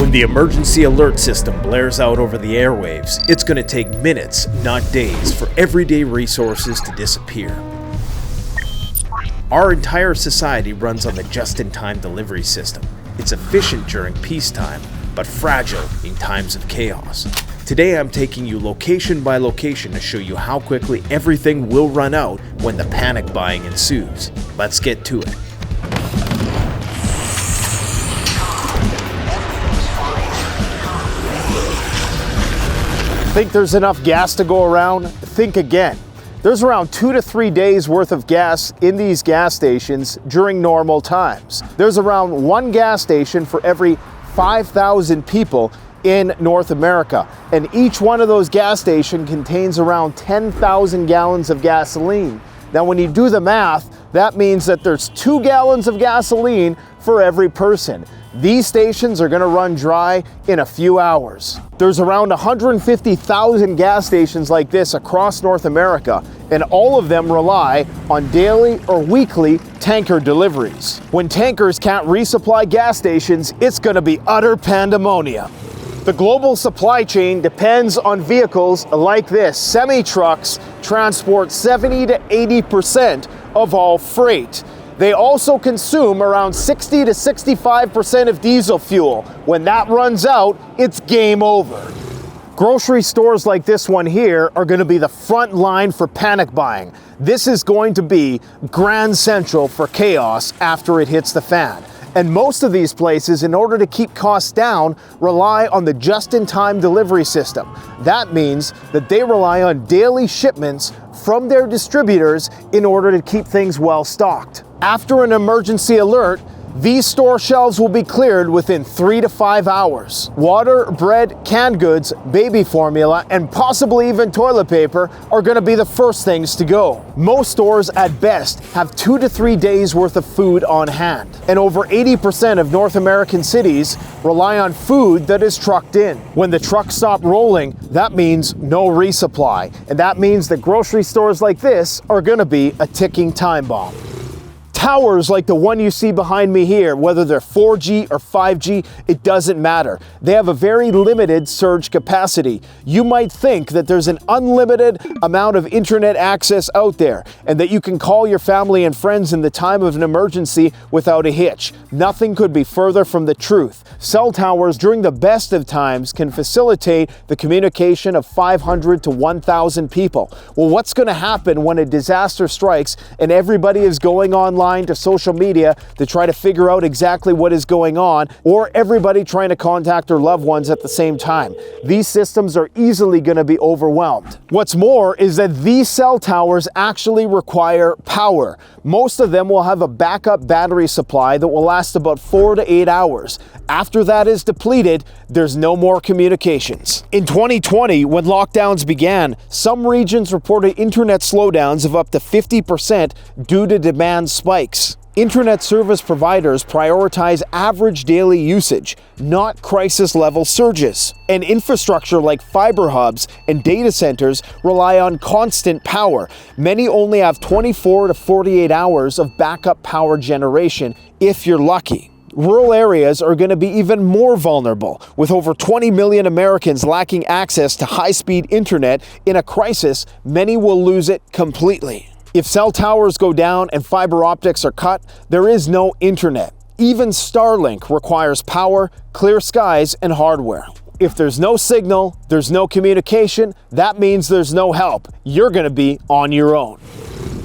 When the emergency alert system blares out over the airwaves, it's going to take minutes, not days, for everyday resources to disappear. Our entire society runs on the just-in-time delivery system. It's efficient during peacetime, but fragile in times of chaos. Today I'm taking you location by location to show you how quickly everything will run out when the panic buying ensues. Let's get to it. Think there's enough gas to go around? Think again. There's around 2 to 3 days worth of gas in these gas stations during normal times. There's around one gas station for every 5,000 people in North America, and each one of those gas stations contains around 10,000 gallons of gasoline. Now when you do the math, that means that there's 2 gallons of gasoline for every person. These stations are going to run dry in a few hours. There's around 150,000 gas stations like this across North America, and all of them rely on daily or weekly tanker deliveries. When tankers can't resupply gas stations, it's going to be utter pandemonium. The global supply chain depends on vehicles like this. Semi-trucks transport 70 to 80% of all freight. They also consume around 60 to 65% of diesel fuel. When that runs out, it's game over. Grocery stores like this one here are going to be the front line for panic buying. This is going to be Grand Central for chaos after it hits the fan. And most of these places, in order to keep costs down, rely on the just-in-time delivery system. That means that they rely on daily shipments from their distributors in order to keep things well stocked. After an emergency alert, these store shelves will be cleared within 3 to 5 hours. Water, bread, canned goods, baby formula, and possibly even toilet paper are going to be the first things to go. Most stores at best have 2 to 3 days worth of food on hand. And over 80% of North American cities rely on food that is trucked in. When the trucks stop rolling, that means no resupply. And that means that grocery stores like this are going to be a ticking time bomb. Towers like the one you see behind me here, whether they're 4G or 5G, it doesn't matter. They have a very limited surge capacity. You might think that there's an unlimited amount of internet access out there and that you can call your family and friends in the time of an emergency without a hitch. Nothing could be further from the truth. Cell towers during the best of times can facilitate the communication of 500 to 1,000 people. Well, what's going to happen when a disaster strikes and everybody is going online to social media to try to figure out exactly what is going on, or everybody trying to contact their loved ones at the same time? These systems are easily going to be overwhelmed. What's more is that these cell towers actually require power. Most of them will have a backup battery supply that will last about 4 to 8 hours. After that is depleted, there's no more communications. In 2020, when lockdowns began, some regions reported internet slowdowns of up to 50% due to demand spikes. Internet service providers prioritize average daily usage, not crisis-level surges. And infrastructure like fiber hubs and data centers rely on constant power. Many only have 24 to 48 hours of backup power generation if you're lucky. Rural areas are going to be even more vulnerable. With over 20 million Americans lacking access to high-speed internet in a crisis, many will lose it completely. If cell towers go down and fiber optics are cut, there is no internet. Even Starlink requires power, clear skies, and hardware. If there's no signal, there's no communication, that means there's no help. You're going to be on your own.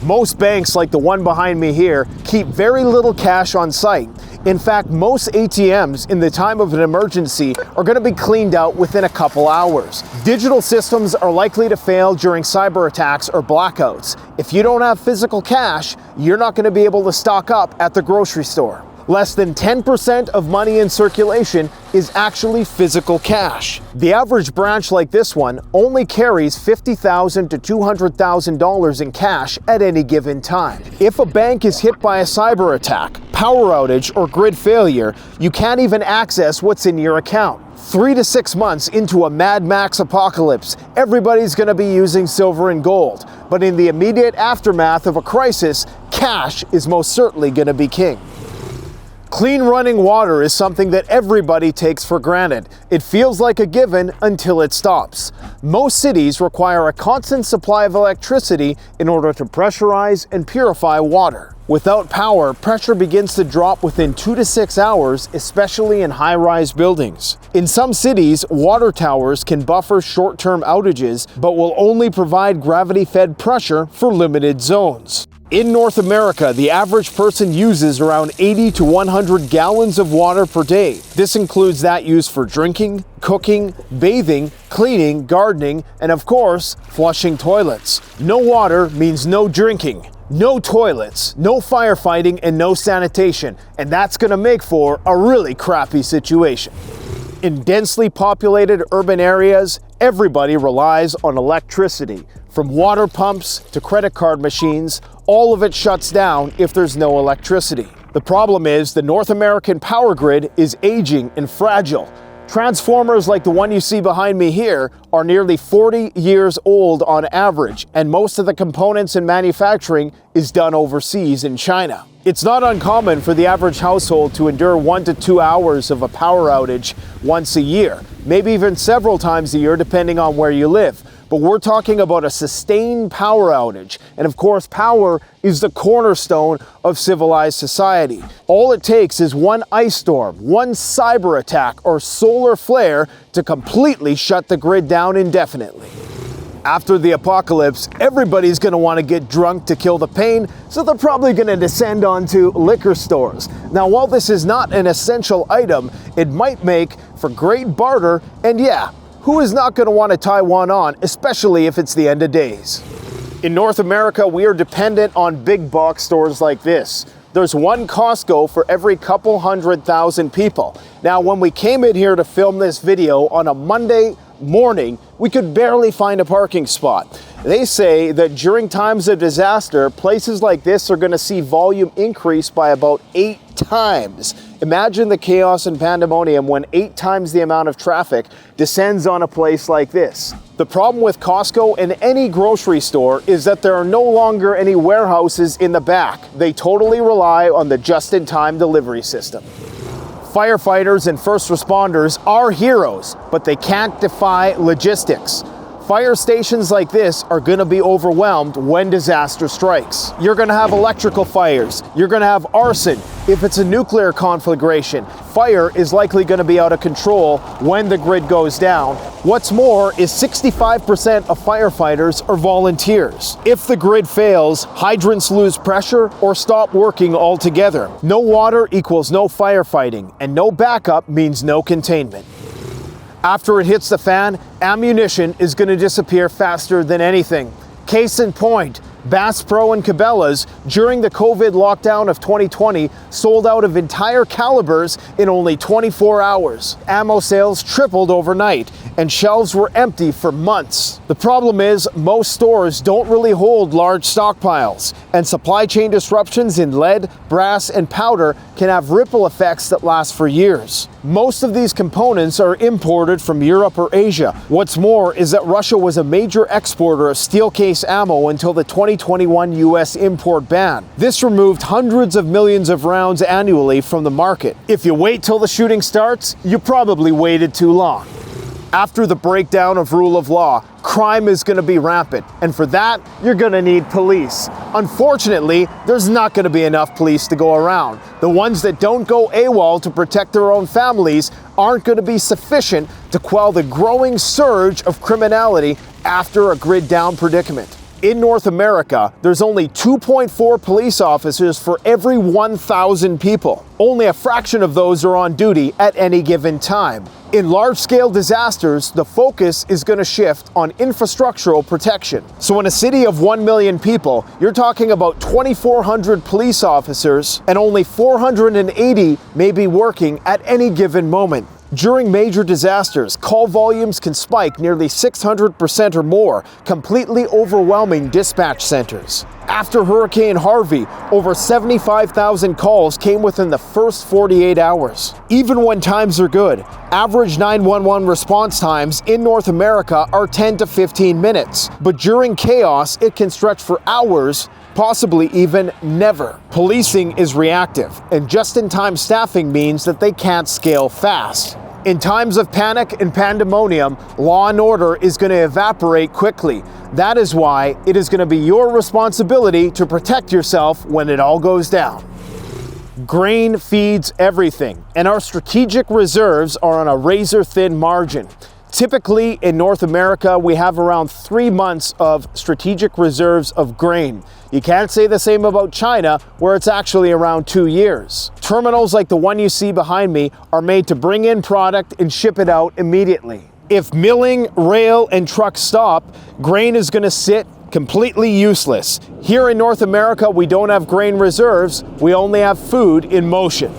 Most banks, like the one behind me here, keep very little cash on site. In fact, most ATMs in the time of an emergency are going to be cleaned out within a couple hours. Digital systems are likely to fail during cyber attacks or blackouts. If you don't have physical cash, you're not going to be able to stock up at the grocery store. Less than 10% of money in circulation is actually physical cash. The average branch like this one only carries $50,000 to $200,000 in cash at any given time. If a bank is hit by a cyber attack, power outage, or grid failure, you can't even access what's in your account. 3 to 6 months into a Mad Max apocalypse, everybody's going to be using silver and gold. But in the immediate aftermath of a crisis, cash is most certainly going to be king. Clean running water is something that everybody takes for granted. It feels like a given until it stops. Most cities require a constant supply of electricity in order to pressurize and purify water. Without power, pressure begins to drop within 2 to 6 hours, especially in high-rise buildings. In some cities, water towers can buffer short-term outages, but will only provide gravity-fed pressure for limited zones. In North America, the average person uses around 80 to 100 gallons of water per day. This includes that used for drinking, cooking, bathing, cleaning, gardening, and of course, flushing toilets. No water means no drinking, no toilets, no firefighting, and no sanitation, and that's gonna make for a really crappy situation. In densely populated urban areas, everybody relies on electricity. From water pumps to credit card machines, all of it shuts down if there's no electricity. The problem is the North American power grid is aging and fragile. Transformers like the one you see behind me here are nearly 40 years old on average, and most of the components and manufacturing is done overseas in China. It's not uncommon for the average household to endure 1 to 2 hours of a power outage once a year, maybe even several times a year depending on where you live. But we're talking about a sustained power outage. And of course, power is the cornerstone of civilized society. All it takes is one ice storm, one cyber attack, or solar flare to completely shut the grid down indefinitely. After the apocalypse, everybody's going to want to get drunk to kill the pain, so they're probably going to descend onto liquor stores. Now, while this is not an essential item, it might make for great barter, and yeah, who is not going to want to tie one on, especially if it's the end of days? In North America, we are dependent on big box stores like this. There's one Costco for every couple 100,000 people. Now, when we came in here to film this video on a Monday morning, we could barely find a parking spot. They say that during times of disaster, places like this are going to see volume increase by about 8 times. Imagine the chaos and pandemonium when 8 times the amount of traffic descends on a place like this. The problem with Costco and any grocery store is that there are no longer any warehouses in the back. They totally rely on the just-in-time delivery system. Firefighters and first responders are heroes, but they can't defy logistics. Fire stations like this are going to be overwhelmed when disaster strikes. You're going to have electrical fires. You're going to have arson. If it's a nuclear conflagration, fire is likely going to be out of control when the grid goes down. What's more is 65% of firefighters are volunteers. If the grid fails, hydrants lose pressure or stop working altogether. No water equals no firefighting, and no backup means no containment. After it hits the fan, ammunition is going to disappear faster than anything. Case in point, Bass Pro and Cabela's, during the COVID lockdown of 2020, sold out of entire calibers in only 24 hours. Ammo sales tripled overnight, and shelves were empty for months. The problem is, most stores don't really hold large stockpiles, and supply chain disruptions in lead, brass, and powder can have ripple effects that last for years. Most of these components are imported from Europe or Asia. What's more is that Russia was a major exporter of steel case ammo until the 2021 US import ban. This removed hundreds of millions of rounds annually from the market. If you wait till the shooting starts, you probably waited too long. After the breakdown of rule of law, crime is going to be rampant, and for that, you're going to need police. Unfortunately, there's not going to be enough police to go around. The ones that don't go AWOL to protect their own families aren't going to be sufficient to quell the growing surge of criminality after a grid-down predicament. In North America, there's only 2.4 police officers for every 1,000 people. Only a fraction of those are on duty at any given time. In large-scale disasters, the focus is going to shift on infrastructural protection. So in a city of 1 million people, you're talking about 2,400 police officers, and only 480 may be working at any given moment. During major disasters, call volumes can spike nearly 600% or more, completely overwhelming dispatch centers. After Hurricane Harvey, over 75,000 calls came within the first 48 hours. Even when times are good, average 911 response times in North America are 10 to 15 minutes. But during chaos, it can stretch for hours possibly even never. Policing is reactive, and just-in-time staffing means that they can't scale fast. In times of panic and pandemonium, law and order is going to evaporate quickly. That is why it is going to be your responsibility to protect yourself when it all goes down. Grain feeds everything, and our strategic reserves are on a razor-thin margin. Typically, in North America, we have around 3 months of strategic reserves of grain. You can't say the same about China, where it's actually around 2 years. Terminals like the one you see behind me are made to bring in product and ship it out immediately. If milling, rail, and trucks stop, grain is going to sit completely useless. Here in North America, we don't have grain reserves, we only have food in motion.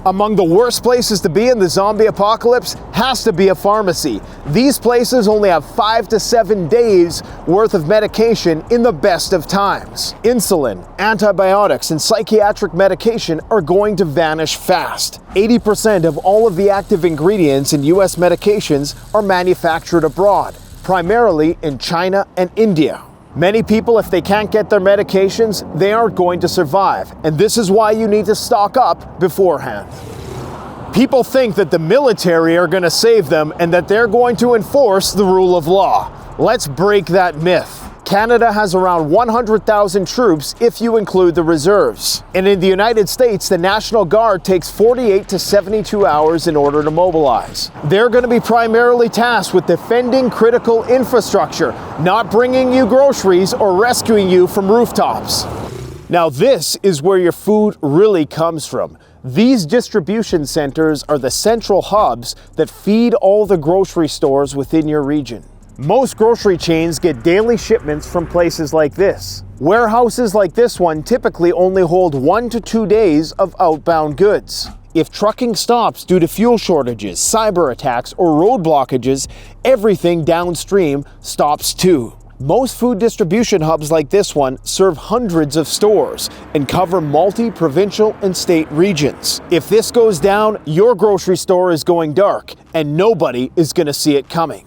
Among the worst places to be in the zombie apocalypse has to be a pharmacy. These places only have 5 to 7 days worth of medication in the best of times. Insulin, antibiotics, and psychiatric medication are going to vanish fast. 80% of all of the active ingredients in US medications are manufactured abroad, primarily in China and India. Many people, if they can't get their medications, they aren't going to survive, and this is why you need to stock up beforehand. People think that the military are going to save them and that they're going to enforce the rule of law. Let's break that myth. Canada has around 100,000 troops if you include the reserves. And in the United States, the National Guard takes 48 to 72 hours in order to mobilize. They're going to be primarily tasked with defending critical infrastructure, not bringing you groceries or rescuing you from rooftops. Now this is where your food really comes from. These distribution centers are the central hubs that feed all the grocery stores within your region. Most grocery chains get daily shipments from places like this. Warehouses like this one typically only hold 1 to 2 days of outbound goods. If trucking stops due to fuel shortages, cyber attacks, or road blockages, everything downstream stops too. Most food distribution hubs like this one serve hundreds of stores and cover multi-provincial and state regions. If this goes down, your grocery store is going dark, and nobody is going to see it coming.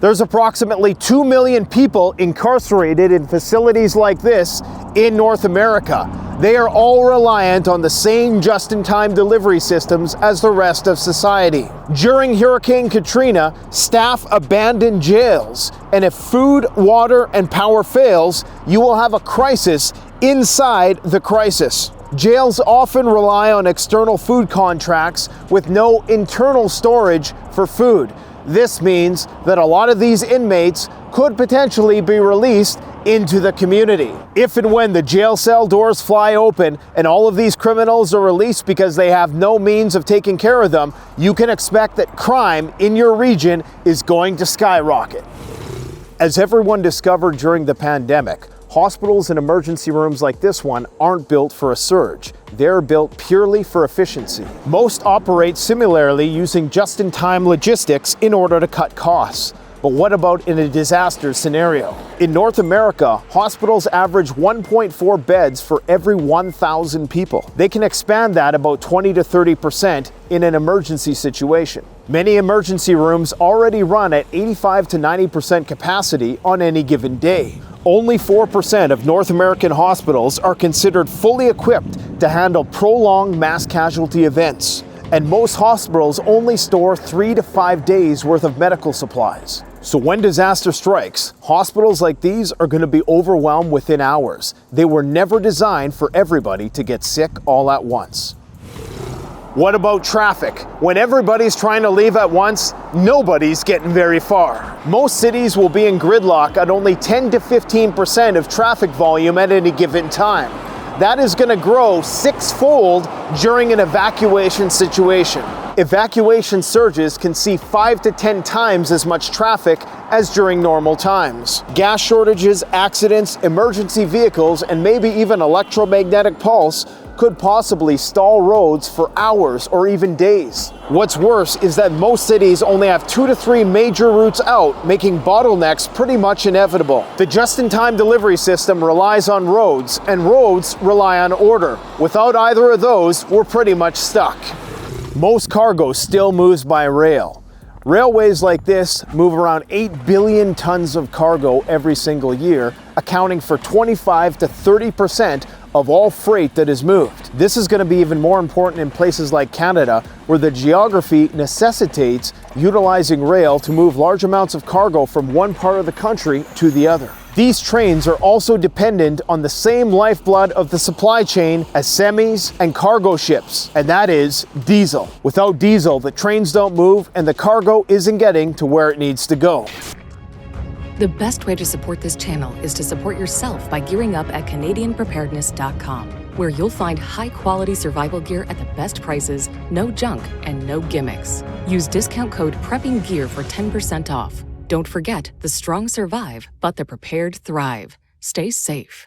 There's approximately 2 million people incarcerated in facilities like this in North America. They are all reliant on the same just-in-time delivery systems as the rest of society. During Hurricane Katrina, staff abandoned jails, and if food, water, and power fails, you will have a crisis inside the crisis. Jails often rely on external food contracts with no internal storage for food. This means that a lot of these inmates could potentially be released into the community. If and when the jail cell doors fly open and all of these criminals are released because they have no means of taking care of them, you can expect that crime in your region is going to skyrocket. As everyone discovered during the pandemic, hospitals and emergency rooms like this one aren't built for a surge. They're built purely for efficiency. Most operate similarly using just-in-time logistics in order to cut costs. But what about in a disaster scenario? In North America, hospitals average 1.4 beds for every 1,000 people. They can expand that about 20 to 30% in an emergency situation. Many emergency rooms already run at 85 to 90% capacity on any given day. Only 4% of North American hospitals are considered fully equipped to handle prolonged mass casualty events. And most hospitals only store 3 to 5 days worth of medical supplies. So when disaster strikes, hospitals like these are going to be overwhelmed within hours. They were never designed for everybody to get sick all at once. What about traffic? When everybody's trying to leave at once, nobody's getting very far. Most cities will be in gridlock at only 10 to 15% of traffic volume at any given time. That is going to grow 6-fold during an evacuation situation. Evacuation surges can see 5 to 10 times as much traffic as during normal times. Gas shortages, accidents, emergency vehicles, and maybe even electromagnetic pulse could possibly stall roads for hours or even days. What's worse is that most cities only have 2 to 3 major routes out, making bottlenecks pretty much inevitable. The just-in-time delivery system relies on roads, and roads rely on order. Without either of those, we're pretty much stuck. Most cargo still moves by rail. Railways like this move around 8 billion tons of cargo every single year, accounting for 25 to 30% of all freight that is moved. This is going to be even more important in places like Canada, where the geography necessitates utilizing rail to move large amounts of cargo from one part of the country to the other. These trains are also dependent on the same lifeblood of the supply chain as semis and cargo ships, and that is diesel. Without diesel, the trains don't move and the cargo isn't getting to where it needs to go. The best way to support this channel is to support yourself by gearing up at CanadianPreparedness.com, where you'll find high-quality survival gear at the best prices, no junk, and no gimmicks. Use discount code PREPPINGGEAR for 10% off. Don't forget, the strong survive, but the prepared thrive. Stay safe.